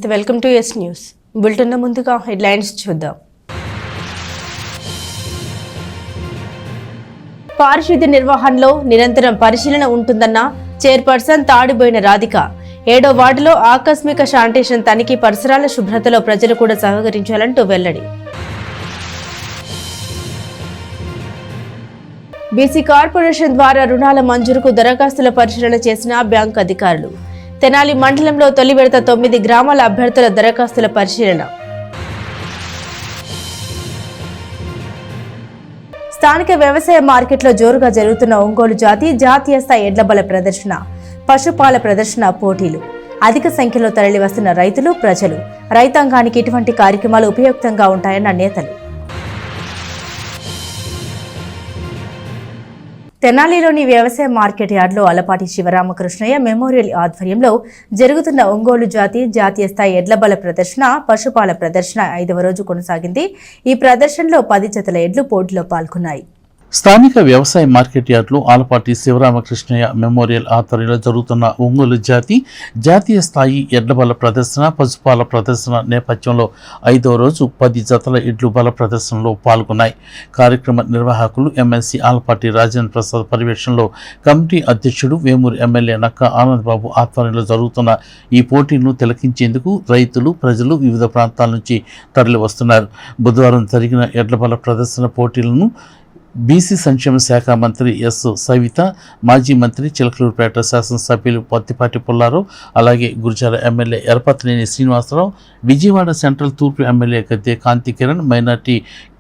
నమస్తే, welcome to yes news bulletin. ముందుగా headlines చూద్దాం. పారిశుద్ధ్య నిర్వహణలో నిరంతరం పరిశీలన ఉంటుందన్న చైర్పర్సన్ తాడిబోయిన రాధిక. 7వ వార్డులో ఆకస్మిక శానిటేషన్ తనిఖీ, పరిసరాల శుభ్రతలో ప్రజలు కూడా సహకరించాలంటూ వెల్లడి. బీసీ కార్పొరేషన్ ద్వారా రుణాల మంజూరుకు దరఖాస్తుల పరిశీలన చేసిన బ్యాంకు అధికారులు. తెనాలి మండలంలో తొలి విడత 9 గ్రామాల అభ్యర్థుల దరఖాస్తుల పరిశీలన. స్థానిక వ్యవసాయ మార్కెట్లో జోరుగా జరుగుతున్న ఒంగోలు జాతీయ స్థాయి ఎడ్లబల ప్రదర్శన, పశుపాల ప్రదర్శన పోటీలు. అధిక సంఖ్యలో తరలివస్తున్న రైతులు, ప్రజలు. రైతాంగానికి ఇటువంటి కార్యక్రమాలు ఉపయుక్తంగా ఉంటాయన్న నేతలు. తెనాలిలోని వ్యవసాయ మార్కెట్ యార్డులో అలపాటి శివరామకృష్ణయ్య మెమోరియల్ ఆధ్వర్యంలో జరుగుతున్న ఒంగోలు జాతీయ స్థాయి ఎడ్లబల ప్రదర్శన, పశుపాల ప్రదర్శన 5వ రోజు కొనసాగింది. ఈ ప్రదర్శనలో 10 జతల ఎడ్లు పోటీలో పాల్గొన్నాయి. స్థానిక వ్యవసాయ మార్కెట్ యార్డులో ఆలపాటి శివరామకృష్ణయ్య మెమోరియల్ ఆధ్వర్యంలో జరుగుతున్న ఒంగోలు జాతీయ స్థాయి ఎడ్లబల ప్రదర్శన, పశుపాల ప్రదర్శన నేపథ్యంలో 5వ రోజు 10 జతల ఎడ్లు బల ప్రదర్శనలో పాల్గొన్నాయి. కార్యక్రమ నిర్వాహకులు ఎమ్మెల్సీ ఆలపాటి రాజేంద్ర ప్రసాద్ పర్యవేక్షణలో కమిటీ అధ్యక్షుడు వేమూరు ఎమ్మెల్యే నక్క ఆనందబాబు ఆధ్వర్యంలో జరుగుతున్న ఈ పోటీలను తిలకించేందుకు రైతులు, ప్రజలు వివిధ ప్రాంతాల నుంచి తరలి వస్తున్నారు. బుధవారం జరిగిన ఎడ్లబల ప్రదర్శన పోటీలను బీసీ సంక్షేమ శాఖ మంత్రి ఎస్ సవిత, మాజీ మంత్రి చిలకలూరుపేట శాసనసభ్యులు పత్తిపాటి పుల్లారావు, అలాగే గురజాల ఎమ్మెల్యే ఎరపతినేని శ్రీనివాసరావు, విజయవాడ సెంట్రల్ తూర్పు MLA Gadde Kanthi Kiran, minority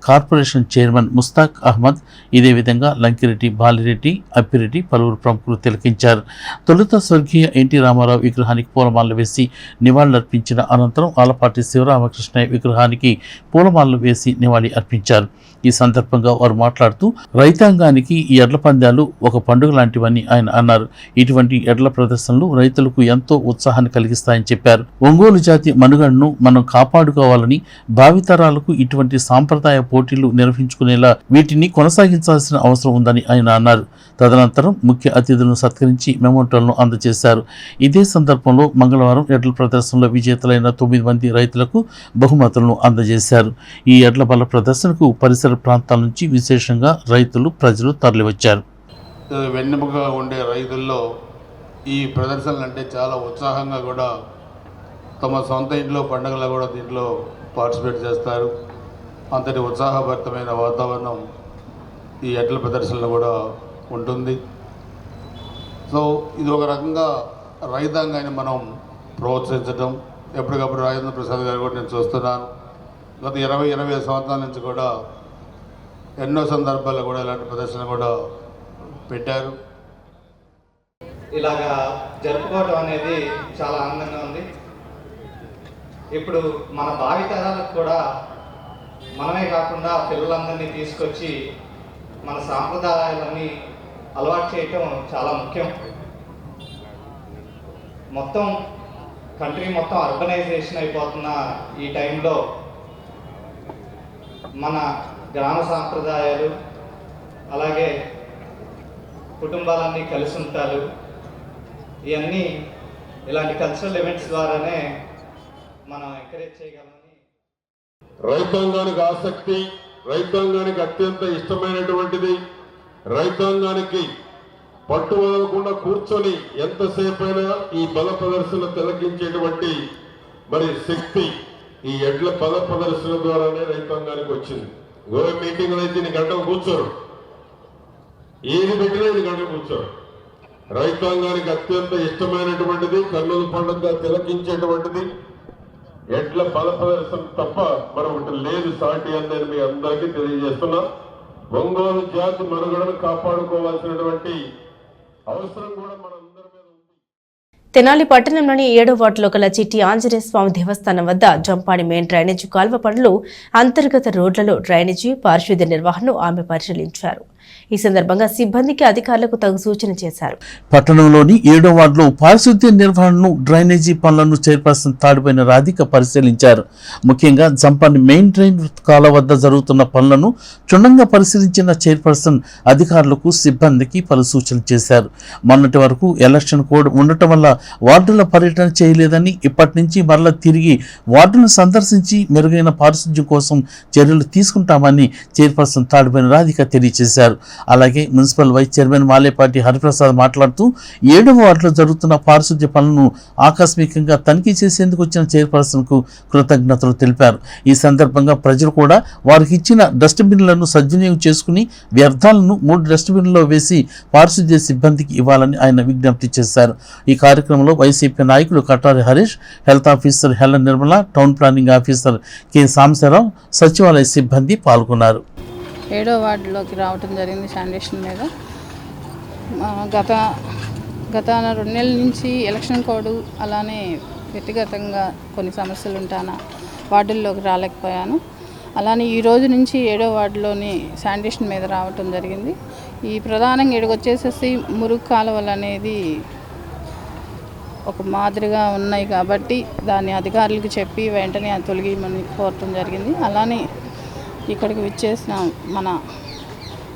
corporation chairman Mushtaq Ahmad, ఇదే విధంగా లంకిరెడ్డి, బాలిరెడ్డి, అప్పిరెడ్డి పలువురు ప్రముఖులు తిలకించారు. తొలుత స్వర్గీయ ఎన్టీ రామారావు విగ్రహానికి పూలమాలలు వేసి నివాళులర్పించిన అనంతరం ఆలపాటి శివరామకృష్ణయ్య విగ్రహానికి పూలమాలలు వేసి నివాళి అర్పించారు. ఈ సందర్భంగా వారు మాట్లాడుతూ రైతాంగానికి ఈ ఎడ్ల పందాలు ఒక పండుగ లాంటివని ఆయన అన్నారు. ఇటువంటి ఎడ్ల ప్రదర్శనలు రైతులకు ఎంతో ఉత్సాహాన్ని కలిగిస్తాయని చెప్పారు. ఒంగోలు జాతి మనుగడను మనం కాపాడుకోవాలని, భావితరాలకు ఇటువంటి సాంప్రదాయ పోటీలు నిర్వహించుకునేలా వీటిని కొనసాగించాల్సిన అవసరం ఉందని ఆయన అన్నారు. తదనంతరం ముఖ్య అతిథులను సత్కరించి మెమోటోలను అందజేశారు. ఇదే సందర్భంలో మంగళవారం ఎడ్ల ప్రదర్శనలో విజేతలైన 9 మంది రైతులకు బహుమతులను అందజేశారు. ఈ ఎడ్ల బల ప్రదర్శనకు పరిసర ప్రాంతాల నుంచి విశేషంగా రైతులు, ప్రజలు తరలివచ్చారు. వెన్నెముకగా ఉండే రైతుల్లో ఈ ప్రదర్శనలు అంటే చాలా ఉత్సాహంగా కూడా తమ సొంత ఇంట్లో పండుగలో కూడా దీంట్లో పార్టిసిపేట్ చేస్తారు. అంతటి ఉత్సాహభరితమైన వాతావరణం ఈ ఎడ్ల ప్రదర్శనలో కూడా ఉంటుంది. సో ఇది ఒక రకంగా రైతాంగాన్ని మనం ప్రోత్సహించడం. ఎప్పటికప్పుడు రాజేంద్ర ప్రసాద్ గారు కూడా నేను చూస్తున్నాను. గత 20 సంవత్సరాల నుంచి కూడా ఎన్నో సందర్భాల్లో కూడా ఇలాంటి ప్రదర్శన కూడా పెట్టారు. ఇలాగా జరుపుకోవడం అనేది చాలా ఆనందంగా ఉంది. ఇప్పుడు మన భావితరాలకు కూడా మనమే కాకుండా పిల్లలందరినీ తీసుకొచ్చి మన సాంప్రదాయాలన్నీ అలవాటు చేయటం చాలా ముఖ్యం. మొత్తం కంట్రీ మొత్తం అర్బనైజేషన్ అయిపోతున్న ఈ టైంలో మన గ్రామ సాంప్రదాయాలు, అలాగే కుటుంబాలన్నీ కలిసి ఉంటారు. ఇవన్నీ ఇలాంటి కల్చరల్ ఈవెంట్స్ ద్వారానే మనం ఎంకరేజ్ చేయగలమని. రైతాంగానికి ఆసక్తి, రైతాంగానికి అత్యంత ఇష్టమైనటువంటిది, రైతాంగానికి పట్టు వదలకుండా కూర్చొని ఎంతసేపైనా ఈ బల ప్రదర్శన తిలకించేటువంటి మరి శక్తి ఈ ఎడ్ల బల ప్రదర్శన ద్వారానే రైతాంగానికి వచ్చింది. గోవే మీటింగ్లు అయితే 2 గంటలు కూర్చోరు, ఏది పెట్టినా 2 గంటలు కూర్చోరు. రైతాంగానికి అత్యంత ఇష్టమైనటువంటిది, కన్నుల పండుగగా తిలకించేటువంటిది ఎడ్ల బల ప్రదర్శన తప్ప మరొకటి లేదు, సాటి అందని మీ అందరికీ తెలియజేస్తున్నా. ఒంగోలు జాతి మనుగడను కాపాడుకోవాల్సినటువంటి అవసరం కూడా మనందరి మీద ఉంది. తెనాలి పట్టణంలోని 7వ వార్డులో గల చిట్టి ఆంజనేయ స్వామి దేవస్థానం వద్ద జంపాడి మెయిన్ డ్రైనేజీ కాల్వ పనులు, అంతర్గత రోడ్లలో డ్రైనేజీ, పారిశుద్ధ్య నిర్వహణను ఆమె పరిశీలించారు. ఈ సందర్భంగా సిబ్బందికి అధికారులకు తగు సూచన చేశారు. పట్టణంలోని 7వ వార్డులో పారిశుద్ధ్య నిర్వహణను, డ్రైనేజీ పనులను చైర్పర్సన్ తాడిపోయిన రాధిక పరిశీలించారు. ముఖ్యంగా జంపాని మెయిన్ డ్రైన్ కాల వద్ద జరుగుతున్న పనులను క్షుణ్ణంగా పరిశీలించిన చైర్పర్సన్ అధికారులకు, సిబ్బందికి పలు సూచనలు చేశారు. మొన్నటి వరకు ఎలక్షన్ కోడ్ ఉండటం వల్ల వార్డుల పర్యటన చేయలేదని, ఇప్పటి నుంచి మరలా తిరిగి వార్డును సందర్శించి మెరుగైన పారిశుద్ధ్యం కోసం చర్యలు తీసుకుంటామని చైర్పర్సన్ తాడిపోయిన రాధిక తెలియజేశారు. అలాగే municipal vice chairman Malepati Hariprasad మాట్లాడుతూ 7వ వార్డులో జరుగుతున్న పారిశుద్ధ్య పనులను ఆకస్మికంగా తనిఖీ చేసేందుకు వచ్చిన చైర్పర్సన్కు కృతజ్ఞతలు తెలిపారు. ఈ సందర్భంగా ప్రజలు కూడా వారికి ఇచ్చిన డస్ట్బిన్లను సద్వినియోగం చేసుకుని వ్యర్థాలను 3 డస్ట్బిన్లలో వేసి పారిశుద్ధ్య సిబ్బందికి ఇవ్వాలని ఆయన విజ్ఞప్తి చేశారు. ఈ కార్యక్రమంలో వైసీపీ నాయకులు Katari Harish, health officer Hella Nirmala, town planning officer K Sambasivarao, సచివాలయ సిబ్బంది పాల్గొన్నారు. 7వ వార్డులోకి రావటం జరిగింది శానిటేషన్ మీద. గత 2 నెలల నుంచి ఎలక్షన్ కోడ్, అలానే వ్యక్తిగతంగా కొన్ని సమస్యలు ఉంటానా వార్డుల్లోకి రాలేకపోయాను. అలానే ఈ రోజు నుంచి 7వ వార్డులోని శానిటేషన్ మీద రావటం జరిగింది. ఈ ప్రధానంగా ఇక్కడికి వచ్చేసేసి మురుగు కాలువలు అనేది ఒక మాదిరిగా ఉన్నాయి కాబట్టి దాన్ని అధికారులకు చెప్పి వెంటనే అది తొలగిమని కోరటం జరిగింది. అలానే ఇక్కడికి విచ్చేసిన మన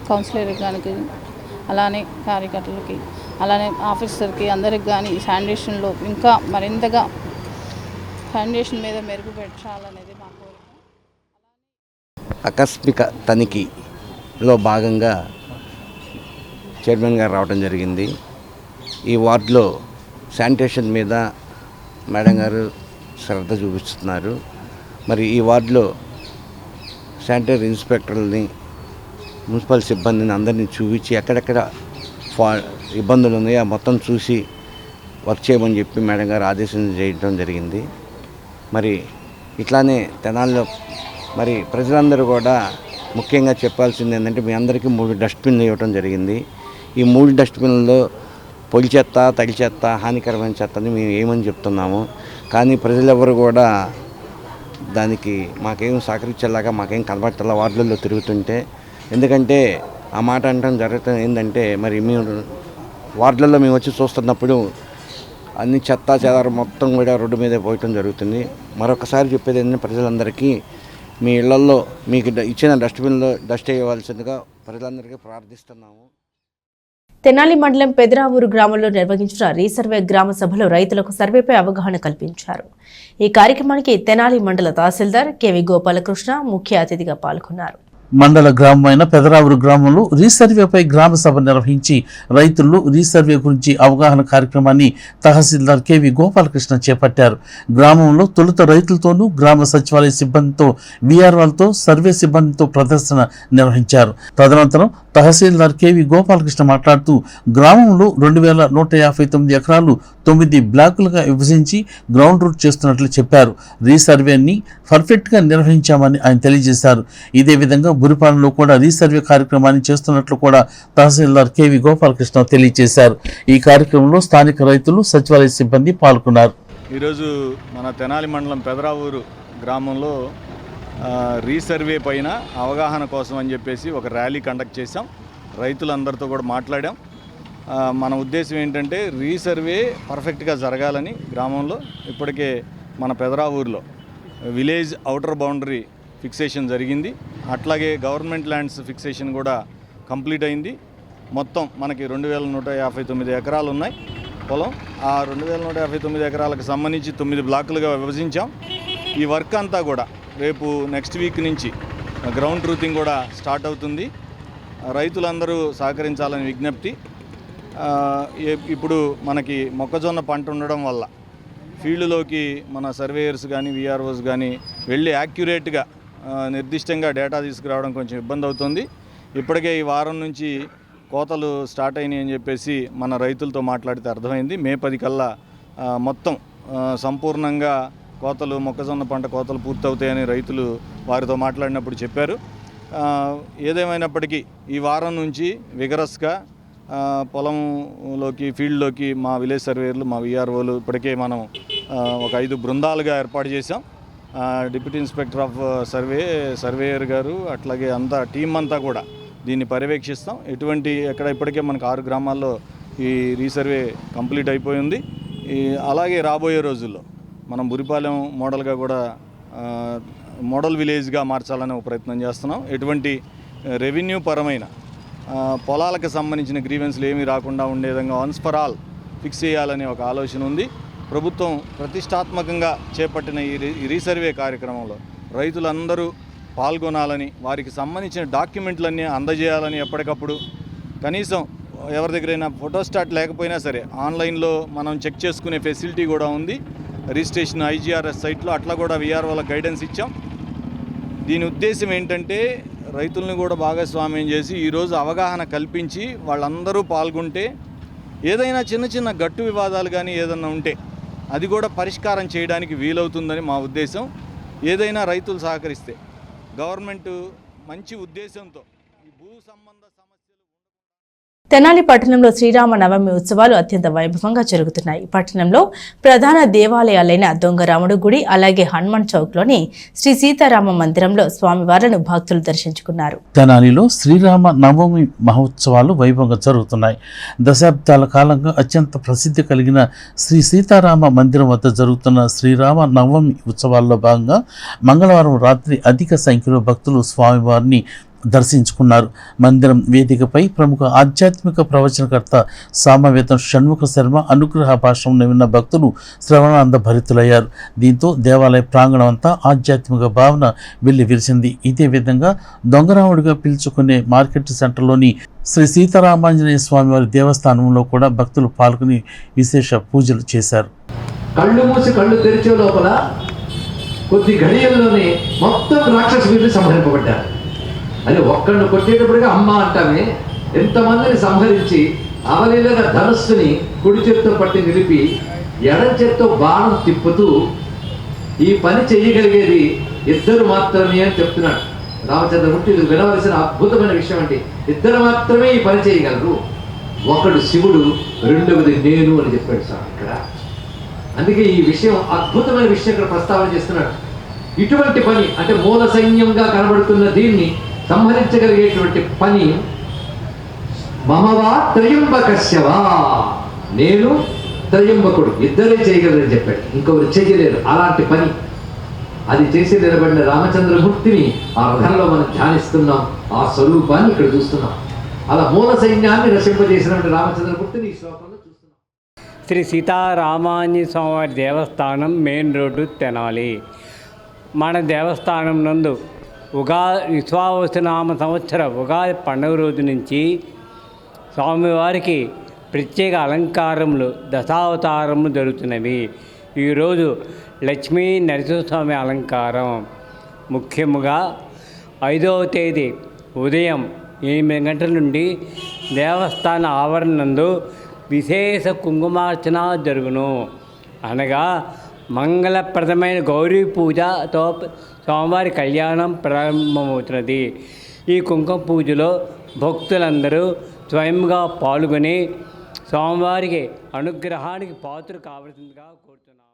కౌన్సిలర్ గారికి, అలానే కార్యకర్తలకి, అలానే ఆఫీసర్కి అందరికి కానీ శానిటేషన్లో ఇంకా మరింతగా శానిటేషన్ మీద మెరుగుపెట్టాలనేది మా కోరిక. ఆకస్మిక తనిఖీలో భాగంగా చైర్మన్ గారు రావడం జరిగింది. ఈ వార్డులో శానిటేషన్ మీద మేడం గారు శ్రద్ధ చూపిస్తున్నారు. మరి ఈ వార్డులో శానిటరీ ఇన్స్పెక్టర్లని, మున్సిపల్ సిబ్బందిని అందరినీ చూపించి ఎక్కడెక్కడ ఇబ్బందులు ఉన్నాయో మొత్తం చూసి వర్క్ చేయమని చెప్పి మేడం గారు ఆదేశం చేయడం జరిగింది. మరి ఇట్లానే తెనాలిలో మరి ప్రజలందరూ కూడా ముఖ్యంగా చెప్పాల్సింది ఏంటంటే, మీ అందరికీ 3 డస్ట్బిన్లు ఇవ్వడం జరిగింది. ఈ 3 డస్ట్బిన్లలో పొడి చెత్త, తడి చెత్త, హానికరమైన చెత్తని మేము ఏమని చెప్తున్నాము. కానీ ప్రజలెవరు కూడా దానికి మాకేం సహకరించేలాగా మాకేం కనబడతల వార్డులలో తిరుగుతుంటే. ఎందుకంటే ఆ మాట అనడం జరుగుతుంది ఏంటంటే, మరి మేము వార్డులలో మేము వచ్చి చూస్తున్నప్పుడు అన్ని చెత్త చెదారం మొత్తం కూడా రోడ్డు మీద పోయటం జరుగుతుంది. మరొకసారి చెప్పేది ఏంటంటే, ప్రజలందరికీ మీ ఇళ్లలో మీకు ఇచ్చిన డస్ట్బిన్లో డస్ట్ వేయవలసిందిగా ప్రజలందరికీ ప్రార్థిస్తున్నాము. తెనాలి మండలం పెదరావూరు గ్రామంలో నిర్వహించిన రీసర్వే గ్రామ సభలో రైతులకు సర్వేపై అవగాహన కల్పించారు. ఈ కార్యక్రమానికి తెనాలి మండల తహసీల్దార్ కెవి గోపాలకృష్ణ ముఖ్య అతిథిగా పాల్గొన్నారు. మండల గ్రామమైన పెదరావూరు గ్రామంలో రీసర్వేపై గ్రామ సభ నిర్వహించి రైతుల్లో రీసర్వే గురించి అవగాహన కార్యక్రమాన్ని తహసీల్దార్ కెవి గోపాలకృష్ణ చేపట్టారు. గ్రామంలో తొలుత రైతులతోనూ గ్రామ సచివాలయ సిబ్బందితో, వీఆర్ఓలతో, సర్వే సిబ్బందితో ప్రదర్శన నిర్వహించారు. తదనంతరం తహసీల్దార్ కెవి గోపాలకృష్ణ మాట్లాడుతూ గ్రామంలో 2159 ఎకరాలు 9 బ్లాకులుగా విభజించి గ్రౌండ్ రూట్ చేస్తున్నట్లు చెప్పారు. రీసర్వేని పర్ఫెక్ట్గా నిర్వహించామని ఆయన తెలియజేశారు. ఇదే విధంగా బురిపాలెంలో కూడా రీసర్వే కార్యక్రమాన్ని చేస్తున్నట్లు కూడా తహసీల్దార్ కెవి గోపాలకృష్ణ తెలియజేశారు. ఈ కార్యక్రమంలో స్థానిక రైతులు, సచివాలయ సిబ్బంది పాల్గొన్నారు. ఈరోజు మన తెనాలి మండలం పెదరావూరు గ్రామంలో రీసర్వే పైన అవగాహన కోసం అని చెప్పేసి ఒక ర్యాలీ కండక్ట్ చేశాం. రైతులందరితో కూడా మాట్లాడాం. మన ఉద్దేశం ఏంటంటే, రీసర్వే పర్ఫెక్ట్గా జరగాలని గ్రామంలో. ఇప్పటికే మన పెదరావూరులో విలేజ్ అవుటర్ బౌండరీ ఫిక్సేషన్ జరిగింది. అట్లాగే గవర్నమెంట్ ల్యాండ్స్ ఫిక్సేషన్ కూడా కంప్లీట్ అయింది. మొత్తం మనకి 2159 ఎకరాలు ఉన్నాయి పొలం. ఆ 2159 ఎకరాలకు సంబంధించి 9 బ్లాకులుగా విభజించాం. ఈ వర్క్ అంతా కూడా రేపు నెక్స్ట్ వీక్ నుంచి గ్రౌండ్ ట్రూతింగ్ కూడా స్టార్ట్ అవుతుంది. రైతులందరూ సహకరించాలని విజ్ఞప్తి. ఇప్పుడు మనకి మొక్కజొన్న పంట ఉండడం వల్ల ఫీల్డ్లోకి మన సర్వేయర్స్ కానీ, వీఆర్ఓస్ కానీ వెళ్ళి యాక్యురేట్గా నిర్దిష్టంగా డేటా తీసుకురావడం కొంచెం ఇబ్బంది అవుతుంది. ఇప్పటికే ఈ వారం నుంచి కోతలు స్టార్ట్ అయినాయి అని చెప్పేసి మన రైతులతో మాట్లాడితే అర్థమైంది. మే 10 కల్లా మొత్తం సంపూర్ణంగా కోతలు, మొక్కజొన్న పంట కోతలు పూర్తవుతాయని రైతులు వారితో మాట్లాడినప్పుడు చెప్పారు. ఏదేమైనప్పటికీ ఈ వారం నుంచి విగరస్గా పొలంలోకి, ఫీల్డ్లోకి మా విలేజ్ సర్వేయర్లు, మా వీఆర్ఓలు ఇప్పటికే మనం ఒక 5 బృందాలుగా ఏర్పాటు చేశాం. డిప్యూటీ ఇన్స్పెక్టర్ ఆఫ్ సర్వేయర్ గారు, అట్లాగే అంతా టీం అంతా కూడా దీన్ని పర్యవేక్షిస్తాం. ఎక్కడ ఇప్పటికే మనకు 6 గ్రామాల్లో ఈ రీసర్వే కంప్లీట్ అయిపోయింది. అలాగే రాబోయే రోజుల్లో మనం బురిపాలెం మోడల్గా కూడా మోడల్ విలేజ్గా మార్చాలనే ఒక ప్రయత్నం చేస్తున్నాం. ఎటువంటి రెవెన్యూ పరమైన పొలాలకు సంబంధించిన గ్రీవెన్స్లు ఏమీ రాకుండా ఉండే విధంగా వన్స్ ఫర్ ఆల్ ఫిక్స్ చేయాలనే ఒక ఆలోచన ఉంది. ప్రభుత్వం ప్రతిష్టాత్మకంగా చేపట్టిన ఈ రీసర్వే కార్యక్రమంలో రైతులందరూ పాల్గొనాలని, వారికి సంబంధించిన డాక్యుమెంట్లన్నీ అందజేయాలని, ఎప్పటికప్పుడు కనీసం ఎవరి దగ్గరైనా ఫోటోస్టాట్ లేకపోయినా సరే ఆన్లైన్లో మనం చెక్ చేసుకునే ఫెసిలిటీ కూడా ఉంది. రిజిస్ట్రేషన్ ఐజీఆర్ఎస్ సైట్లో అట్లా కూడా వీఆర్ఓలకు గైడెన్స్ ఇచ్చాం. దీని ఉద్దేశం ఏంటంటే రైతులను కూడా భాగస్వామ్యం చేసి ఈరోజు అవగాహన కల్పించి వాళ్ళందరూ పాల్గొంటే ఏదైనా చిన్న చిన్న గట్టు వివాదాలు కానీ ఏదైనా ఉంటే అది కూడా పరిష్కారం చేయడానికి వీలవుతుందని మా ఉద్దేశం. ఏదైనా రైతులు సహకరిస్తే గవర్నమెంట్ మంచి ఉద్దేశంతో ఈ భూ సంబంధ తెనాలి పట్టణంలో శ్రీరామ నవమి ఉత్సవాలు అత్యంత వైభవంగా జరుగుతున్నాయి. పట్టణంలో ప్రధాన దేవాలయాలైన దొంగరాముడు గుడి, అలాగే హనుమాన్ చౌక్లోని శ్రీ సీతారామ మందిరంలో స్వామివార్లను భక్తులు దర్శించుకున్నారు. తెనాలిలో శ్రీరామ నవమి మహోత్సవాలు వైభవంగా జరుగుతున్నాయి. దశాబ్దాల కాలంగా అత్యంత ప్రసిద్ధి కలిగిన శ్రీ సీతారామ మందిరం వద్ద జరుగుతున్న శ్రీరామ నవమి ఉత్సవాల్లో భాగంగా మంగళవారం రాత్రి అధిక సంఖ్యలో భక్తులు స్వామివారిని దర్శించుకున్నారు. మందిరం వేదికపై ప్రముఖ ఆధ్యాత్మిక ప్రవచనకర్త సామవేదం షణ్ముఖ శర్మ అనుగ్రహ భాషణం విన్న భక్తులు శ్రవణానంద భరితులయ్యారు. దీంతో దేవాలయ ప్రాంగణం అంతా ఆధ్యాత్మిక భావన వెళ్లి విరిసింది. ఇదే విధంగా దొంగరాముడిగా పిలుచుకునే మార్కెట్ సెంటర్లోని శ్రీ సీతారామాంజనేయ స్వామివారి దేవస్థానంలో కూడా భక్తులు పాల్గొని విశేష పూజలు చేశారు. కళ్ళు మూసి కళ్ళు తెరిచే లోపల కొద్ది గడియల్లోనే మొత్తం రాక్షస వీరులు సంహరింపబడ్డారు. అది ఒక్కడిని కొట్టేటప్పటిగా అమ్మ అంటామే ఎంతమందిని సంహరించి అవలీలగా ధనుస్సుని కుడి చేత్తో పట్టి నిలిపి ఎడం చేత్తో బాణం తిప్పుతూ ఈ పని చేయగలిగేది ఇద్దరు మాత్రమే అని చెప్తున్నాడు రామచంద్రమూర్తి. ఇది వినవలసిన అద్భుతమైన విషయం అంటే ఇద్దరు మాత్రమే ఈ పని చేయగలరు. ఒకడు శివుడు, రెండవది నేను అని చెప్పాడు సార్ ఇక్కడ. అందుకే ఈ విషయం అద్భుతమైన విషయం ఇక్కడ ప్రస్తావన చేస్తున్నాడు. ఇటువంటి పని అంటే మూల సైన్యంగా కనబడుతున్న దీన్ని సంహరించగలిగేటువంటి పని మమవా త్రయంబకస్యవా, నేను త్రయంబకుడు ఇద్దరే చేయగలరని చెప్పాడు. ఇంకొకరు చేయలేరు అలాంటి పని. అది చేసి నిలబడిన రామచంద్రమూర్తిని ఆ రథంలో మనం ధ్యానిస్తున్నాం. ఆ స్వరూపాన్ని ఇక్కడ చూస్తున్నాం. అలా మూల సైన్యాన్ని రక్షింపజేసినటువంటి రామచంద్రమూర్తిని ఈ శ్లోకంలో చూస్తున్నాం. శ్రీ సీతారామాంజనేయ స్వామివారి దేవస్థానం మెయిన్ రోడ్డు తెనాలి. మన దేవస్థానం నందు విశ్వావసునామ సంవత్సర ఉగాది పండుగ రోజు నుంచి స్వామివారికి ప్రత్యేక అలంకారములు, దశావతారములు జరుగుతున్నవి. ఈరోజు లక్ష్మీ నరసింహస్వామి అలంకారం. ముఖ్యముగా 5వ తేదీ ఉదయం 8 గంటల నుండి దేవస్థాన ఆవరణందు విశేష కుంకుమార్చన జరుగును. అనగా మంగళప్రదమైన గౌరీ పూజతో స్వామివారి కళ్యాణం ప్రారంభమవుతున్నది. ఈ కుంకుమ పూజలో భక్తులందరూ స్వయంగా పాల్గొని స్వామివారికి అనుగ్రహానికి పాత్ర కావలసిందిగా కోరుతున్నాము.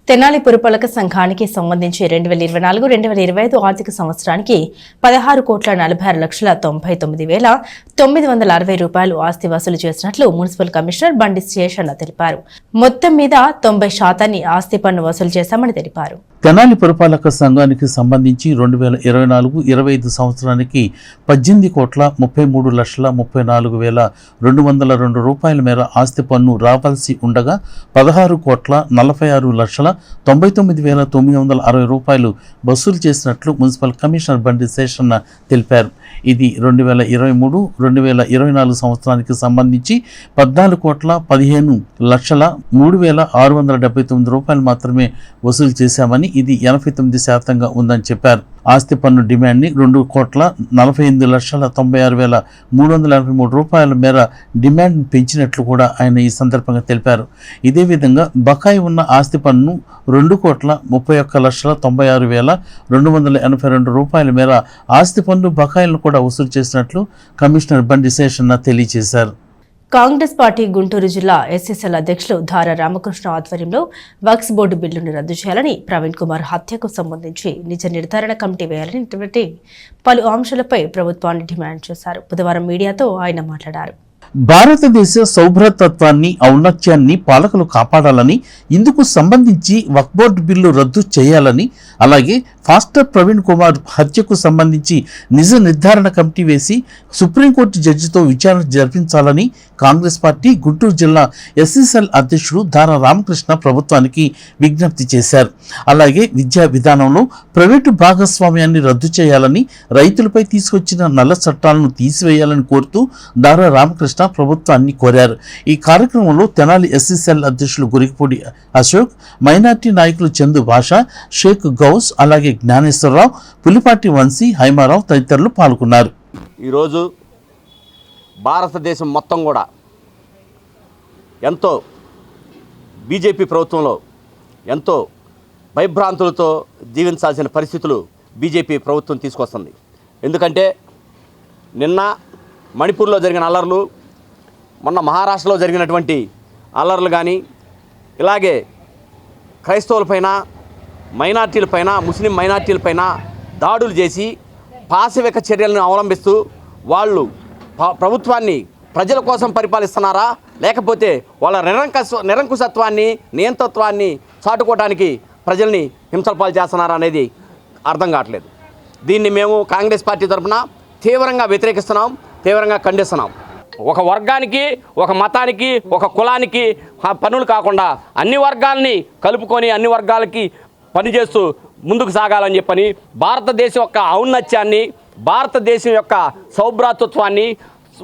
తెనాలి పురపాలక సంఘానికి సంబంధించి 2024-2025 ఆర్థిక సంవత్సరానికి 16,46,99,960 రూపాయలు ఆస్తి వసూలు చేసినట్లు మున్సిపల్ కమిషనర్ బండి శేషన్న తెలిపారు. మొత్తం మీద 90% ఆస్తి పన్ను వసూలు చేశామని తెలిపారు. తెనాలి పురపాలక సంఘానికి సంబంధించి 2024-25 సంవత్సరానికి 18,33,34,202 రూపాయల మేర ఆస్తి పన్ను రావాల్సి ఉండగా 16,46,99,960 రూపాయలు వసూలు చేసినట్లు మున్సిపల్ కమిషనర్ బండి శేషన్న తెలిపారు. ఇది 2023-2024 సంవత్సరానికి సంబంధించి 14,15,03,679 రూపాయలు మాత్రమే వసూలు చేశామని, ఇది 89% ఉందని చెప్పారు. ఆస్తి పన్ను డిమాండ్ని 2,48,96,383 రూపాయల మేర డిమాండ్ పెంచినట్లు కూడా ఆయన ఈ సందర్భంగా తెలిపారు. ఇదే విధంగా బకాయి ఉన్న ఆస్తి పన్ను 2,31,96,282 రూపాయల మేర ఆస్తి పన్ను బకాయిలను కూడా వసూలు చేసినట్లు కమిషనర్ బండి శేషన్న తెలియజేశారు. కాంగ్రెస్ పార్టీ గుంటూరు జిల్లా ఎస్ఎస్ఎల్ అధ్యక్షులు ధార రామకృష్ణ ఆధ్వర్యంలో వక్స్ బోర్డు బిల్లును రద్దు చేయాలని ప్రవీణ్ కుమార్ హత్యకు సంబంధించి నిజ నిర్ధారణ కమిటీ వేయాలని పలు అంశాలపై ప్రభుత్వాన్ని డిమాండ్ చేశారు. బుధవారం మీడియాతో ఆయన మాట్లాడారు. భారతదేశ సౌభ్రతత్వాన్ని ఔన్నత్యాన్ని పాలకులు కాపాడాలని, ఇందుకు సంబంధించి వక్ఫ్ బోర్డు బిల్లు రద్దు చేయాలని, అలాగే ఫాస్టర్ ప్రవీణ్ కుమార్ హత్యకు సంబంధించి నిజ నిర్ధారణ కమిటీ వేసి సుప్రీంకోర్టు జడ్జితో విచారణ జరిపించాలని కాంగ్రెస్ పార్టీ గుంటూరు జిల్లా ఎస్ఎస్ఎల్ అధ్యక్షుడు ధార రామకృష్ణ ప్రభుత్వానికి విజ్ఞప్తి చేశారు. అలాగే విద్యా విధానంలో ప్రైవేటు భాగస్వామ్యాన్ని రద్దు చేయాలని, రైతులపై తీసుకొచ్చిన నల్ల చట్టాలను తీసివేయాలని కోరుతూ ధార రామకృష్ణ ప్రభుత్వాన్ని కోరారు. ఈ కార్యక్రమంలో తెనాలి ఎస్ఎస్ఎల్ అధ్యక్షులు గురికిపూడి అశోక్, మైనార్టీ నాయకులు చందు భాష, షేక్ గౌస్, అలాగే జ్ఞానేశ్వరరావు, పులిపాటి వంశీ, హైమారావు తదితరులు పాల్గొన్నారు. ఈరోజు భారతదేశం మొత్తం కూడా ఎంతో బీజేపీ ప్రభుత్వంలో ఎంతో భయభ్రాంతులతో జీవించాల్సిన పరిస్థితులు బీజేపీ ప్రభుత్వం తీసుకొస్తుంది. ఎందుకంటే నిన్న మణిపూర్లో జరిగిన అల్లర్లు, మొన్న మహారాష్ట్రలో జరిగినటువంటి అల్లర్లు కానీ, ఇలాగే క్రైస్తవులపైన, మైనార్టీలపైన, ముస్లిం మైనార్టీలపైన దాడులు చేసి పాశవిక చర్యలను అవలంబిస్తూ వాళ్ళు ప్రభుత్వాన్ని ప్రజల కోసం పరిపాలిస్తున్నారా, లేకపోతే వాళ్ళ నిరంకుశత్వాన్ని, నియంతృత్వాన్ని చాటుకోవడానికి ప్రజల్ని హింసల పాలు చేస్తున్నారా అనేది అర్థం కావట్లేదు. దీన్ని మేము కాంగ్రెస్ పార్టీ తరఫున తీవ్రంగా వ్యతిరేకిస్తున్నాం, తీవ్రంగా ఖండిస్తున్నాం. ఒక వర్గానికి, ఒక మతానికి, ఒక కులానికి పనులు కాకుండా అన్ని వర్గాల్ని కలుపుకొని అన్ని వర్గాలకి పనిచేస్తూ ముందుకు సాగాలని చెప్పని, భారతదేశం యొక్క ఔన్నత్యాన్ని, భారతదేశం యొక్క సౌభ్రాతృత్వాన్ని,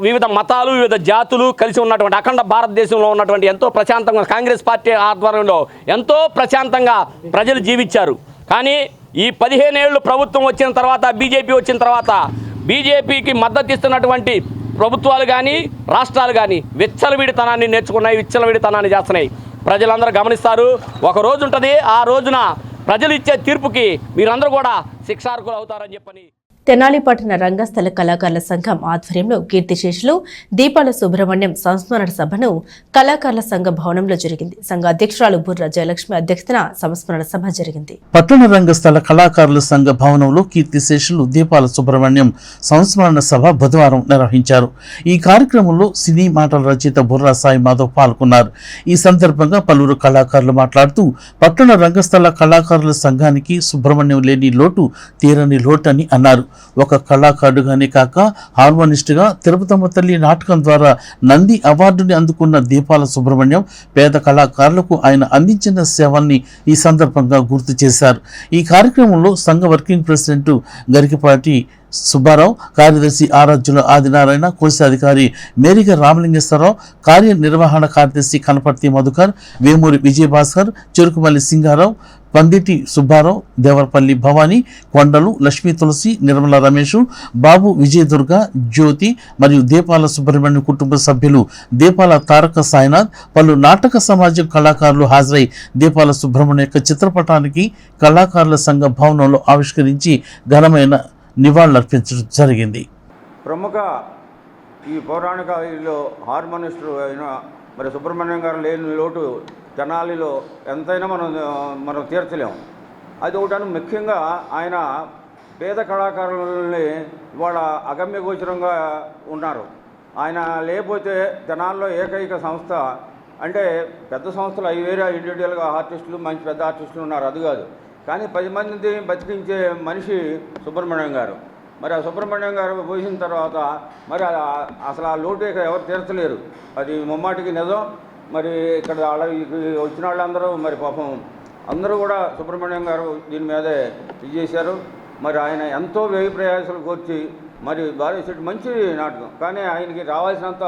వివిధ మతాలు, వివిధ జాతులు కలిసి ఉన్నటువంటి అఖండ భారతదేశంలో ఉన్నటువంటి ఎంతో ప్రశాంతంగా కాంగ్రెస్ పార్టీ ఆధ్వర్యంలో ఎంతో ప్రశాంతంగా ప్రజలు జీవించారు. కానీ ఈ 15 ఏళ్ళు ప్రభుత్వం వచ్చిన తర్వాత, బీజేపీ వచ్చిన తర్వాత, బీజేపీకి మద్దతు ఇస్తున్నటువంటి ప్రభుత్వాలు కానీ, రాష్ట్రాలు కానీ విచ్చలవిడితనాన్ని నేర్చుకున్నాయి, విచ్చలవిడితనాన్ని చేస్తున్నాయి. ప్రజలందరూ గమనిస్తారు. ఒక రోజు ఉంటుంది, ఆ రోజున ప్రజలు ఇచ్చే తీర్పుకి మీరందరూ కూడా శిక్షార్హులు అవుతారని చెప్పని తెనాలి పట్టణ రంగస్థల కళాకారుల సంఘం ఆధ్వర్యంలో కీర్తిశేషులు దీపాల సుబ్రహ్మణ్యం సంస్మరణ సభను కళాకారుల సంఘ భవనంలో జరిగింది. సంఘ అధ్యక్షురాలు బుర్ర జయలక్ష్మి అధ్యక్షతన సంస్మరణ సభ జరిగింది. పట్టణ రంగస్థల కళాకారుల సంఘ భవనంలో కీర్తిశేషులు దీపాల సుబ్రహ్మణ్యం సంస్మరణ సభ బుధవారం నిర్వహించారు. ఈ కార్యక్రమంలో సినీ మాటల రచయిత బుర్రా సాయి మాధవ్ పాల్గొన్నారు. ఈ సందర్భంగా పలువురు కళాకారులు మాట్లాడుతూ పట్టణ రంగస్థల కళాకారుల సంఘానికి సుబ్రహ్మణ్యం లేని లోటు తీరని లోటు అని అన్నారు. ఒక కళాకారుడుగానే కాక హార్మోనిస్టుగా తిరుపతమ్మ తల్లి నాటకం ద్వారా నంది అవార్డుని అందుకున్న దీపాల సుబ్రహ్మణ్యం పేద కళాకారులకు ఆయన అందించిన సేవల్ని ఈ సందర్భంగా గుర్తు చేశారు. ఈ కార్యక్రమంలో సంఘ వర్కింగ్ ప్రెసిడెంట్ గరికపాటి సుబ్బారావు, కార్యదర్శి ఆరాధ్యుల ఆదినారాయణ, కోశాధికారి మేరిగ రామలింగేశ్వరరావు, కార్యనిర్వహణ కార్యదర్శి కనపర్తి మధుకర్, వేమూరి విజయభాస్కర్, చెరుకుమల్లి సింగారావు, పందిటి సుబ్బారావు, దేవరపల్లి భవానీ, కొండలు, లక్ష్మీ తులసి, నిర్మల రమేష్, బాబు విజయదుర్గ, జ్యోతి మరియు దీపాల సుబ్రహ్మణ్యం కుటుంబ సభ్యులు దీపాల తారక సాయినాథ్, పలు నాటక సమాజం కళాకారులు హాజరై దీపాల సుబ్రహ్మణ్యం యొక్క చిత్రపటానికి కళాకారుల సంఘ భవనంలో ఆవిష్కరించి ఘనమైన నివాళులర్పించడం జరిగింది. ప్రముఖ ఈ పౌరాణిక హార్మోనిస్టు అయిన మరి సుబ్రహ్మణ్యం గారు లేని లోటు తెనాలిలో ఎంతైనా మనం తీర్చలేము. అది ఒకటి ముఖ్యంగా ఆయన పేద కళాకారులని వాళ్ళ అగమ్యగోచరంగా ఉన్నారు. ఆయన లేకపోతే తెనాల్లో ఏకైక సంస్థ అంటే పెద్ద సంస్థలు అవి వేరే ఇండివిజువల్గా ఆర్టిస్టులు మంచి పెద్ద ఆర్టిస్టులు ఉన్నారు, అది కాదు. కానీ 10 మందిని బతికించే మనిషి సుబ్రహ్మణ్యం గారు. మరి ఆ సుబ్రహ్మణ్యం గారు పోసిన తర్వాత మరి అసలు ఆ లోటు ఎవరు తీర్చలేరు, అది ముమ్మాటికి నిజం. మరి ఇక్కడ వచ్చిన వాళ్ళందరూ మరి పాపం అందరూ కూడా సుబ్రహ్మణ్యం గారు దీని మీదే ఇది చేశారు. మరి ఆయన ఎంతో వ్యయ ప్రయాసాలు కోర్చి మరి భారీ మంచి నాటకం, కానీ ఆయనకి రావాల్సినంత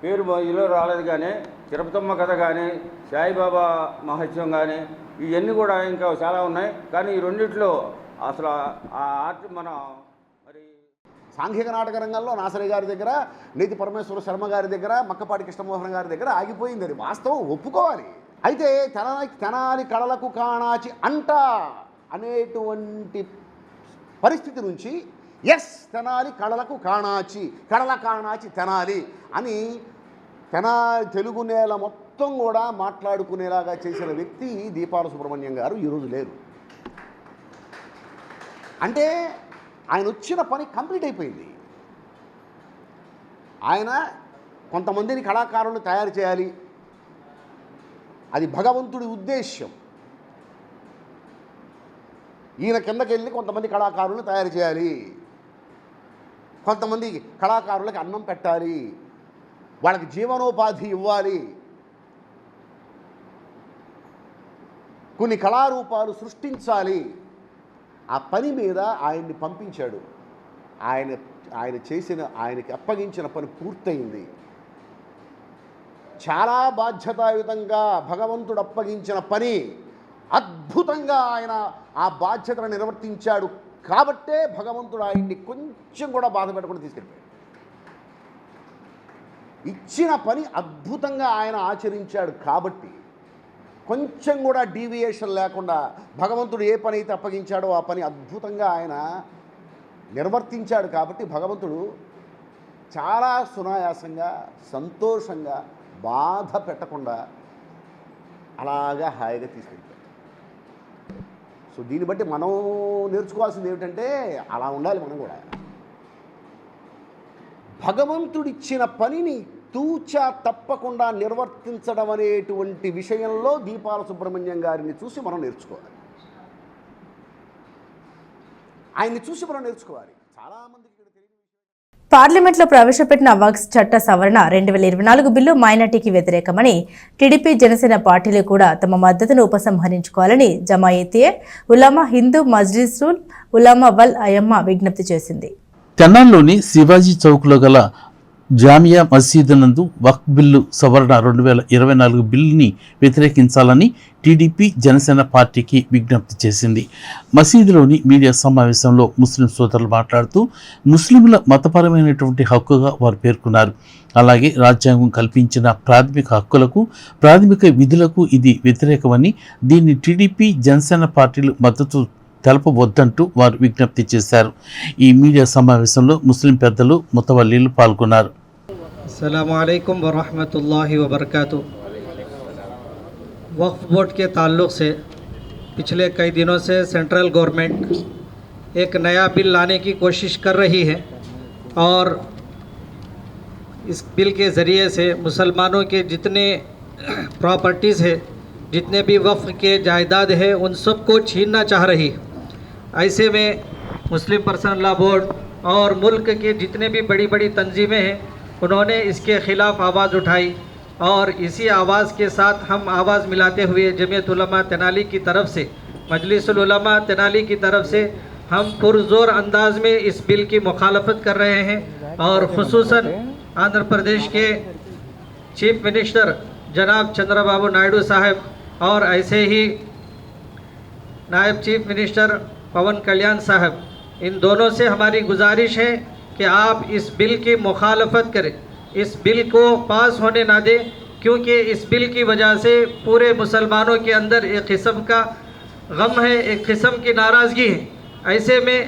పేరు ఇలా రాలేదు. కానీ తిరుపతమ్మ కథ కానీ, సాయిబాబా మహత్యం కానీ, ఇవన్నీ కూడా ఇంకా చాలా ఉన్నాయి. కానీ ఈ రెండిట్లో అసలు ఆ ఆర్ట్ మన మరి సాంఘిక నాటక రంగంలో నాసరి గారి దగ్గర, నీతి పరమేశ్వర శర్మ గారి దగ్గర, మక్కపాటి కృష్ణమోహన్ గారి దగ్గర ఆగిపోయింది. అది వాస్తవం, ఒప్పుకోవాలి. అయితే తెనాలి కళలకు కాణాచి అంట అనేటువంటి పరిస్థితి నుంచి తెనాలి కళలకు కాణాచి, కళల కాణాచి తెనాలి అని తెలుగు నేల మొత్తం కూడా మాట్లాడుకునేలాగా చేసిన వ్యక్తి దీపాల సుబ్రహ్మణ్యం గారు ఈరోజు లేరు. అంటే ఆయన వచ్చిన పని కంప్లీట్ అయిపోయింది. ఆయన కొంతమందిని కళాకారులను తయారు చేయాలి, అది భగవంతుడి ఉద్దేశ్యం. ఈయన కిందకెళ్ళి కొంతమంది కళాకారులను తయారు చేయాలి, కొంతమంది కళాకారులకు అన్నం పెట్టాలి, వాళ్ళకి జీవనోపాధి ఇవ్వాలి, కొన్ని కళారూపాలు సృష్టించాలి. ఆ పని మీద ఆయన్ని పంపించాడు. ఆయనకి అప్పగించిన పని పూర్తయింది. చాలా బాధ్యతాయుతంగా భగవంతుడు అప్పగించిన పని అద్భుతంగా ఆయన ఆ బాధ్యతను నిర్వర్తించాడు. కాబట్టే భగవంతుడు ఆయన్ని కొంచెం కూడా బాధ పెట్టకుండా తీసుకెళ్ళిపోయాడు. ఇచ్చిన పని అద్భుతంగా ఆయన ఆచరించాడు కాబట్టి, కొంచెం కూడా డీవియేషన్ లేకుండా భగవంతుడు ఏ పని అయితే అప్పగించాడో ఆ పని అద్భుతంగా ఆయన నిర్వర్తించాడు. కాబట్టి భగవంతుడు చాలా సునాయాసంగా, సంతోషంగా, బాధ పెట్టకుండా అలాగా హాయిగా తీసుకెళ్ళిపోయాడు. సో దీన్ని బట్టి మనం నేర్చుకోవాల్సింది ఏమిటంటే, అలా ఉండాలి మనం కూడా. భగవంతుడిచ్చిన పనిని తూచా తప్పకుండా నిర్వర్తించడం అనేటువంటి విషయంలో దీపాల సుబ్రహ్మణ్యం గారిని చూసి మనం నేర్చుకోవాలి. ఆయన్ని చూసి మనం నేర్చుకోవాలి. చాలామందికి పార్లమెంట్లో ప్రవేశపెట్టిన వక్ఫ్ చట్ట సవరణ 2024 బిల్లు మైనార్టీకి వ్యతిరేకమని టీడీపీ, జనసేన పార్టీలు కూడా తమ మద్దతును ఉపసంహరించుకోవాలని జమాయతే ఉలమా హిందూ మజ్లిసుల్ ఉలమా వల్ అయమ్మా విజ్ఞప్తి చేసింది. తెనాలిలోని శివాజీ చౌక్లో గల జామియా మసీదు నందు వక్ఫ్ బిల్లు సవరణ 2024 బిల్లుని వ్యతిరేకించాలని టీడీపీ, జనసేన పార్టీకి విజ్ఞప్తి చేసింది. మసీదులోని మీడియా సమావేశంలో ముస్లిం సోదరులు మాట్లాడుతూ ముస్లింల మతపరమైనటువంటి హక్కుగా వారు పేర్కొన్నారు. అలాగే రాజ్యాంగం కల్పించిన ప్రాథమిక హక్కులకు, ప్రాథమిక విధులకు ఇది వ్యతిరేకమని, దీన్ని టీడీపీ, జనసేన పార్టీలు మద్దతు తెలపవద్దంటూ వారు విజ్ఞప్తి చేశారు. ఈ మీడియా సమావేశంలో ముస్లిం పెద్దలు, ముతవల్లీలు పాల్గొన్నారు. अस्सलामु अलैकुम वरहमतुल्लाहि वबरकातुहू। वक्फ बोर्ड के ताल्लुक़ से पिछले कई दिनों से सेंट्रल गवर्नमेंट एक नया बिल लाने की कोशिश कर रही है और इस बिल के ज़रिए से मुसलमानों के जितने प्रॉपर्टीज़ है, जितने भी वक्फ के जायदाद है, उन सब को छीनना चाह रही है। ऐसे में मुस्लिम पर्सनल लॉ बोर्ड और मुल्क के जितने भी बड़ी बड़ी तंजीमें हैं, उन्होंने इसके ख़िलाफ़ आवाज़ उठाई और इसी आवाज़ के साथ हम आवाज़ मिलाते हुए जमीयत उलमा तेनाली की तरफ से, मजलिसुल उलमा तेनाली की तरफ से हम पुरज़ोर अंदाज में इस बिल की मुखालफत कर रहे हैं और ख़ुसूसन आंध्र प्रदेश के चीफ मिनिस्टर जनाब चंद्रबाबू नायडू साहब और ऐसे ही नायब चीफ मिनिस्टर पवन कल्याण साहब, इन दोनों से हमारी गुजारिश है कि आप इस बिल की मुखालफत करें, इस बिल को पास होने ना दें, क्योंकि इस बिल की वजह से पूरे मुसलमानों के अंदर एक किस्म का गम है, एक किस्म की नाराज़गी है। ऐसे में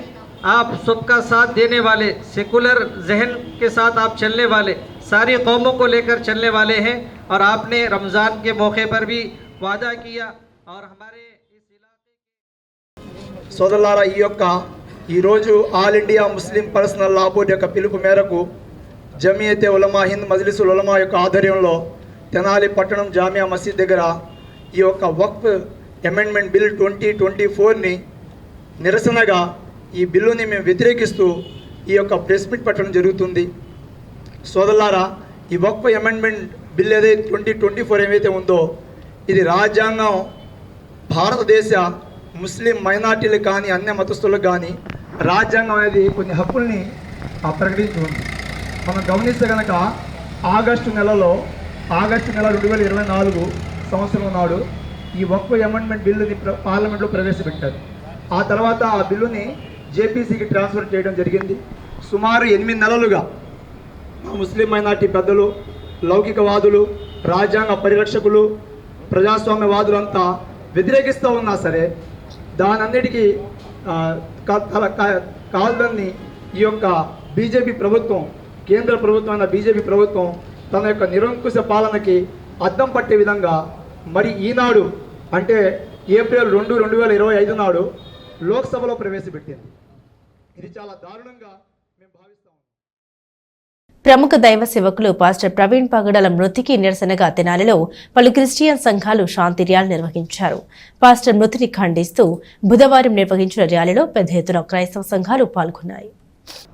आप सबका साथ देने वाले, सेकुलर जहन के साथ आप चलने वाले, सारी कौमों को लेकर चलने वाले हैं और आपने रमज़ान के मौके पर भी वादा किया और हमारे इस इलाके సోదరులారా, ఈరోజు ఆల్ ఇండియా ముస్లిం పర్సనల్ లా బోర్డు యొక్క పిలుపు మేరకు జమియతే ఉలమా హింద్ మజ్లిసుల్ ఉలమా యొక్క ఆధ్వర్యంలో తెనాలి పట్టణం జామియా మసీద్ దగ్గర ఈ యొక్క వక్ఫ్ అమెండ్మెంట్ బిల్ 2024ని నిరసనగా ఈ బిల్లుని మేము వ్యతిరేకిస్తూ ఈ యొక్క ప్రెస్ మీట్ పెట్టడం జరుగుతుంది. సోదరులారా, ఈ వక్ఫ్ అమెండ్మెంట్ బిల్ ఏదైతే 2024 ఏవైతే ఉందో, ఇది రాజ్యాంగం భారతదేశ ముస్లిం మైనార్టీలకు కానీ అన్య మతస్థులకు కానీ రాజ్యాంగం అనేది కొన్ని హక్కుల్ని ప్రకటించి ఉంది. మనం గమనిస్తే కనుక ఆగస్టు నెల 2024 సంవత్సరం నాడు ఈ వక్ఫ్ అమెండ్మెంట్ బిల్లుని పార్లమెంట్లో ప్రవేశపెట్టారు. ఆ తర్వాత ఆ బిల్లుని జేపీసీకి ట్రాన్స్ఫర్ చేయడం జరిగింది. సుమారు 8 నెలలుగా మా ముస్లిం మైనార్టీ పెద్దలు, లౌకికవాదులు, రాజ్యాంగ పరిరక్షకులు, ప్రజాస్వామ్యవాదులంతా వ్యతిరేకిస్తూ ఉన్నా సరే దానన్నిటికీ కాదని ఈ యొక్క బీజేపీ ప్రభుత్వం, కేంద్ర ప్రభుత్వం అయిన బీజేపీ ప్రభుత్వం తన యొక్క నిరంకుశ పాలనకి అద్దం పట్టే విధంగా మరి ఈనాడు అంటే ఏప్రిల్ 2, 2025 నాడు లోక్సభలో ప్రవేశపెట్టింది. ఇది చాలా దారుణంగా మేము భావిస్తాం. ప్రముఖ దైవ సేవకులు పాస్టర్ ప్రవీణ్ పగడాల మృతికి నిరసనగా తెనాలిలో పలు క్రిస్టియన్ సంఘాలు శాంతి ర్యాలీ నిర్వహించారు. పాస్టర్ మృతిని ఖండిస్తూ బుధవారం నిర్వహించిన ర్యాలీలో పెద్ద ఎత్తున క్రైస్తవ సంఘాలు పాల్గొన్నాయి.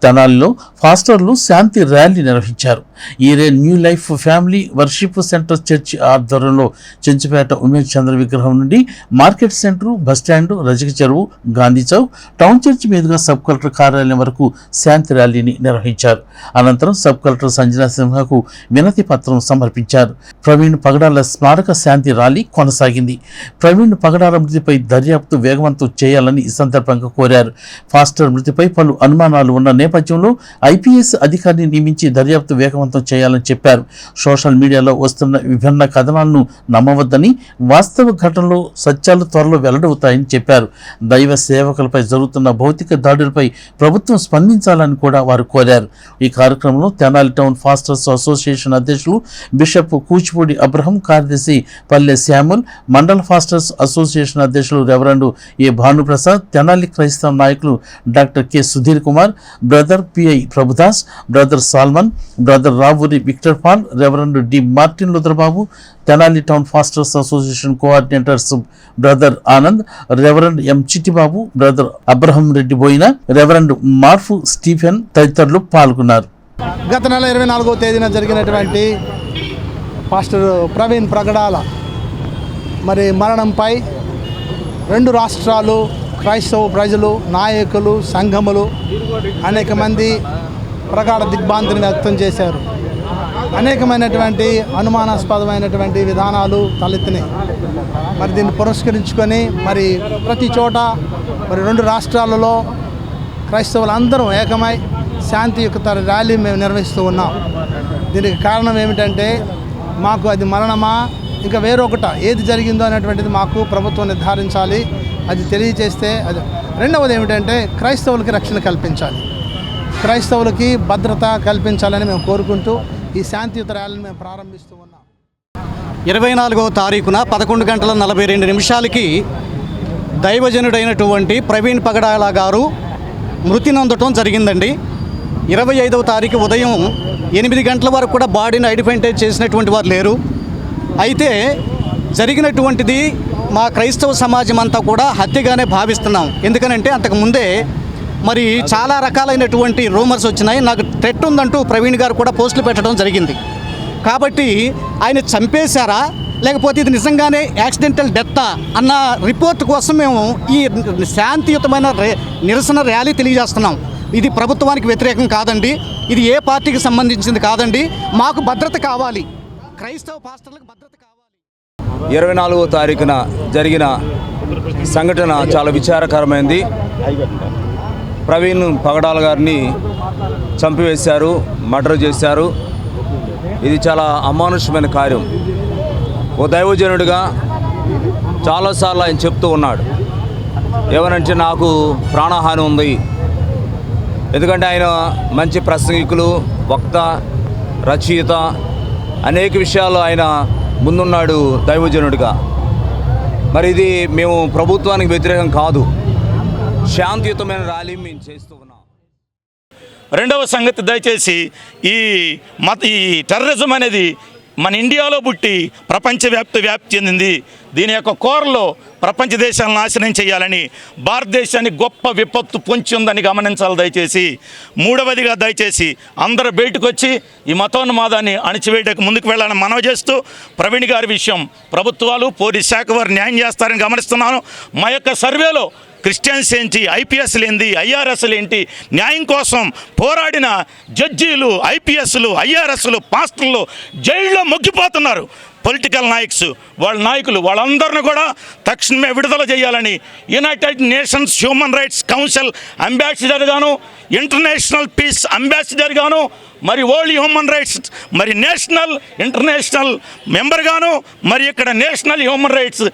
తెనాలిలో పాస్టర్లు శాంతి ర్యాలీ నిర్వహించారు. ఈరే new life family worship center church ఆధ్వర్యంలో చెంచుపేట ఉమేష్ చంద్ర విగ్రహం నుండి మార్కెట్ సెంటర్, బస్టాండ్, రజక చెరువు, గాంధీ చౌక్, టౌన్ చర్చ్ మీదుగా సబ్ కలెక్టర్ కార్యాలయం వరకు శాంతి ర్యాలీని నిర్వహించారు. అనంతరం సబ్ కలెక్టర్ సంజనా సింహకు వినతి పత్రం సమర్పించారు. ప్రవీణ్ పగడాల స్మారక శాంతి ర్యాలీ కొనసాగింది. ప్రవీణ్ పగడాల మృతిపై దర్యాప్తు వేగవంతం చేయాలని ఈ సందర్భంగా కోరారు. పాస్టర్ మృతిపై పలు అనుమానాలు ఉన్న నేపథ్యంలో ఐపీఎస్ అధికారిని నియమించి దర్యాప్తు వేగవంతం చేయాలని చెప్పారు. సోషల్ మీడియాలో వస్తున్న విభిన్న కథనాలను నమ్మవద్దని, వాస్తవ ఘటనలో సత్యాలు త్వరలో వెల్లడవుతాయని చెప్పారు. దైవ సేవకులపై జరుగుతున్న భౌతిక దాడులపై ప్రభుత్వం స్పందించాలని కూడా వారు కోరారు. ఈ కార్యక్రమంలో తెనాలి టౌన్ ఫాస్టర్స్ అసోసియేషన్ అధ్యక్షులు బిషప్ కూచిపూడి అబ్రహం, కార్యదర్శి పల్లె శ్యాముల్, మండల ఫాస్టర్స్ అసోసియేషన్ అధ్యక్షులు రెవరెండు ఏ భానుప్రసాద్, తెనాలి క్రైస్తవ నాయకులు doctor K Sudhir Kumar, brother PI Prabhudas, brother Solomon, brother Ravuri Victor Paul, reverend D Martin Ludrababu, Tenali town pastors association coordinators brother Anand, reverend M Chittibabu, brother Abraham Reddy Boina, reverend మార్ఫు స్టీఫెన్ తదితరులు పాల్గొన్నారు. గత నెల 24వ తేదీన జరిగినటువంటి పాస్టర్ ప్రవీణ్ పగడాల మరి మరణంపై 2 రాష్ట్రాలు, క్రైస్తవ ప్రజలు, నాయకులు, సంఘములు అనేక మంది ప్రగాఢ దిగ్భ్రాంతిని వ్యక్తం చేశారు. అనేకమైనటువంటి అనుమానాస్పదమైనటువంటి విధానాలు తలెత్తినాయి. మరి దీన్ని పురస్కరించుకొని మరి ప్రతి చోట మరి 2 రాష్ట్రాలలో క్రైస్తవులందరూ ఏకమై శాంతియుత ర్యాలీ మేము నిర్వహిస్తూ ఉన్నాం. దీనికి కారణం ఏమిటంటే మాకు అది మరణమా ఇంకా వేరొకట ఏది జరిగిందో అనేటువంటిది మాకు ప్రభుత్వం నిర్ధారించాలి. అది తెలియజేస్తే అది. రెండవది ఏమిటంటే క్రైస్తవులకి రక్షణ కల్పించాలి, క్రైస్తవులకి భద్రత కల్పించాలని మేము కోరుకుంటూ ఈ శాంతియుత ర్యాలీని మేము ప్రారంభిస్తూ ఉన్నాం. 24వ తారీఖున 11:42 దైవజనుడైనటువంటి ప్రవీణ్ పగడాల గారు మృతి నొందటం జరిగిందండి. 25వ తారీఖు ఉదయం 8 గంటల వరకు కూడా బాడీని ఐడెంటిఫై చేసినటువంటి వారు లేరు. అయితే జరిగినటువంటిది మా క్రైస్తవ సమాజం అంతా కూడా హత్యగానే భావిస్తున్నాం. ఎందుకనంటే అంతకుముందే మరి చాలా రకాలైనటువంటి రూమర్స్ వచ్చినాయి. నాకు థ్రెట్ ఉందంటూ ప్రవీణ్ గారు కూడా పోస్టులు పెట్టడం జరిగింది. కాబట్టి ఆయన చంపేశారా లేకపోతే ఇది నిజంగానే యాక్సిడెంటల్ డెత్తా అన్న రిపోర్ట్ కోసం మేము ఈ శాంతియుతమైన నిరసన ర్యాలీ తెలియజేస్తున్నాం. ఇది ప్రభుత్వానికి వ్యతిరేకం కాదండి, ఇది ఏ పార్టీకి సంబంధించింది కాదండి. మాకు భద్రత కావాలి, క్రైస్తవ పాస్టర్లకు భద్రత కావాలి. 24వ తారీఖున జరిగిన సంఘటన చాలా విచారకరమైంది. ప్రవీణ్ పగడాల గారిని చంపివేశారు, మర్డర్ చేశారు. ఇది చాలా అమానుషమైన కార్యం. ఓ దైవజనుడిగా చాలాసార్లు ఆయన చెప్తూ ఉన్నాడు, ఏమనంటే నాకు ప్రాణహాని ఉంది. ఎందుకంటే ఆయన మంచి ప్రసంగికులు, వక్త, రచయిత, అనేక విషయాలు ఆయన ముందున్నాడు దైవజనుడిగా. మరి ఇది మేము ప్రభుత్వానికి వ్యతిరేకం కాదు, శాంతియుతమైన ర్యాలీ మేము చేస్తూ ఉన్నాం. రెండవ సంగతి, దయచేసి ఈ టెర్రరిజం అనేది మన ఇండియాలో పుట్టి ప్రపంచవ్యాప్తి చెందింది. దీని యొక్క కోరలో ప్రపంచ దేశాలను నాశనం చేయాలని భారతదేశాన్ని గొప్ప విపత్తు పొంచి ఉందని గమనించాలి దయచేసి. మూడవదిగా దయచేసి అందరూ బయటకు వచ్చి ఈ మతోన్మాదాన్ని అణిచివేయడానికి ముందుకు వెళ్ళాలని మనవి చేస్తూ, ప్రవీణ్ గారి విషయం ప్రభుత్వాలు, పోలీస్ శాఖ వారు న్యాయం చేస్తారని గమనిస్తున్నాను. మా యొక్క సర్వేలో క్రిస్టియన్స్ ఏంటి, ఐపీఎస్లు ఏంటి, ఐఆర్ఎస్లు ఏంటి, న్యాయం కోసం పోరాడిన జడ్జీలు, ఐపీఎస్లు, ఐఆర్ఎస్లు, పాస్టర్లు జైల్లో మొగ్గిపోతున్నారు. పొలిటికల్ వాళ్ళ నాయకులు వాళ్ళందరినీ కూడా తక్షణమే విడుదల చేయాలని United Nations human rights council అంబాసిడర్గాను, ఇంటర్నేషనల్ పీస్ అంబాసిడర్గాను, మరి వరల్డ్ హ్యూమన్ రైట్స్ మరి నేషనల్ ఇంటర్నేషనల్ మెంబర్గాను, మరి ఇక్కడ national human rights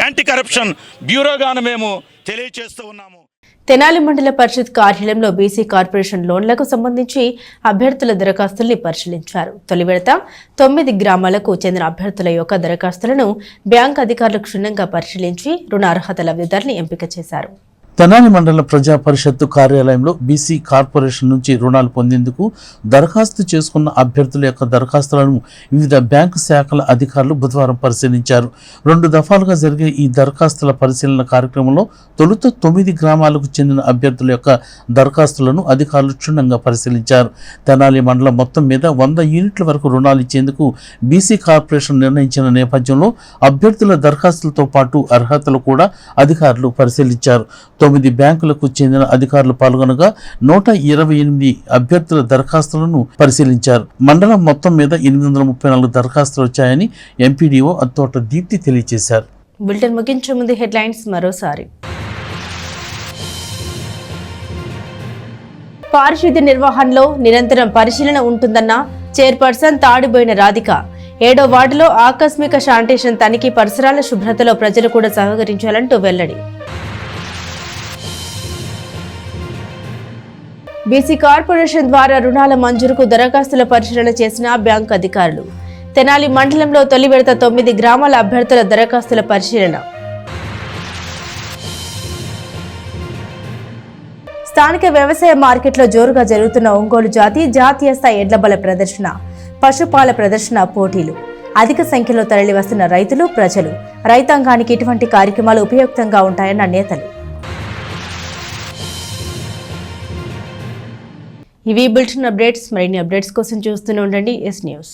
anti corruption బ్యూరోగాను మేము తెలియజేస్తూ ఉన్నాము. తెనాలి మండల పరిషత్ కార్యాలయంలో బీసీ కార్పొరేషన్ లోన్లకు సంబంధించి అభ్యర్థుల దరఖాస్తుల్ని పరిశీలించారు. తొలి విడత 9 గ్రామాలకు చెందిన అభ్యర్థుల యొక్క దరఖాస్తులను బ్యాంక్ అధికారులు క్షుణ్ణంగా పరిశీలించి రుణ అర్హత లబ్ధిదారుని ఎంపిక చేశారు. తెనాలి మండల ప్రజా పరిషత్తు కార్యాలయంలో బీసీ కార్పొరేషన్ నుంచి రుణాలు పొందేందుకు దరఖాస్తు చేసుకున్న అభ్యర్థుల యొక్క దరఖాస్తులను వివిధ బ్యాంకు శాఖల అధికారులు బుధవారం పరిశీలించారు. 2 దఫాలుగా జరిగే ఈ దరఖాస్తుల పరిశీలన కార్యక్రమంలో తొలుత 9 గ్రామాలకు చెందిన అభ్యర్థుల యొక్క దరఖాస్తులను అధికారులు క్షుణ్ణంగా పరిశీలించారు. తెనాలి మండలం మొత్తం మీద 100 యూనిట్ల వరకు రుణాలు ఇచ్చేందుకు బీసీ కార్పొరేషన్ నిర్ణయించిన నేపథ్యంలో అభ్యర్థుల దరఖాస్తులతో పాటు అర్హతలు కూడా అధికారులు పరిశీలించారు. 9 బ్యాంకులకు చెందిన అధికారులు పాల్గొనగా 128 అభ్యర్థుల దరఖాస్తులను పరిశీలించారు. మండలం మొత్తం మీద 834 దరఖాస్తులు వచ్చాయని ఎంపీడీఓ అత్తోట దీప్తి తెలియజేశారు. బులెటిన్ ముగించే ముందు హెడ్లైన్స్ మరోసారి. పారిశుద్ధ్య నిర్వహణలో నిరంతరం పరిశీలన ఉంటుందన్న చైర్పర్సన్ తాడిబోయిన రాధిక. 7వ వార్డులో ఆకస్మిక శానిటేషన్ తనిఖీ, పరిసరాల శుభ్రతలో ప్రజలు కూడా సహకరించాలంటూ వెల్లడి. బీసీ కార్పొరేషన్ ద్వారా రుణాల మంజూరుకు దరఖాస్తుల పరిశీలన చేసిన బ్యాంకు అధికారులు. తెనాలి మండలంలో తొలి విడత 9 గ్రామాల అభ్యర్థుల దరఖాస్తుల పరిశీలన. స్థానిక వ్యవసాయ మార్కెట్లో జోరుగా జరుగుతున్న ఒంగోలు జాతీయ స్థాయి ఎడ్లబల ప్రదర్శన, పశుపాల ప్రదర్శన పోటీలు. అధిక సంఖ్యలో తరలివస్తున్న రైతులు, ప్రజలు. రైతాంగానికి ఇటువంటి కార్యక్రమాలు ఉపయుక్తంగా ఉంటాయన్న నేతలు. ఇవి బులెటిన్ అప్డేట్స్. మరిన్ని అప్డేట్స్ కోసం చూస్తూనే ఉండండి ఎస్ న్యూస్.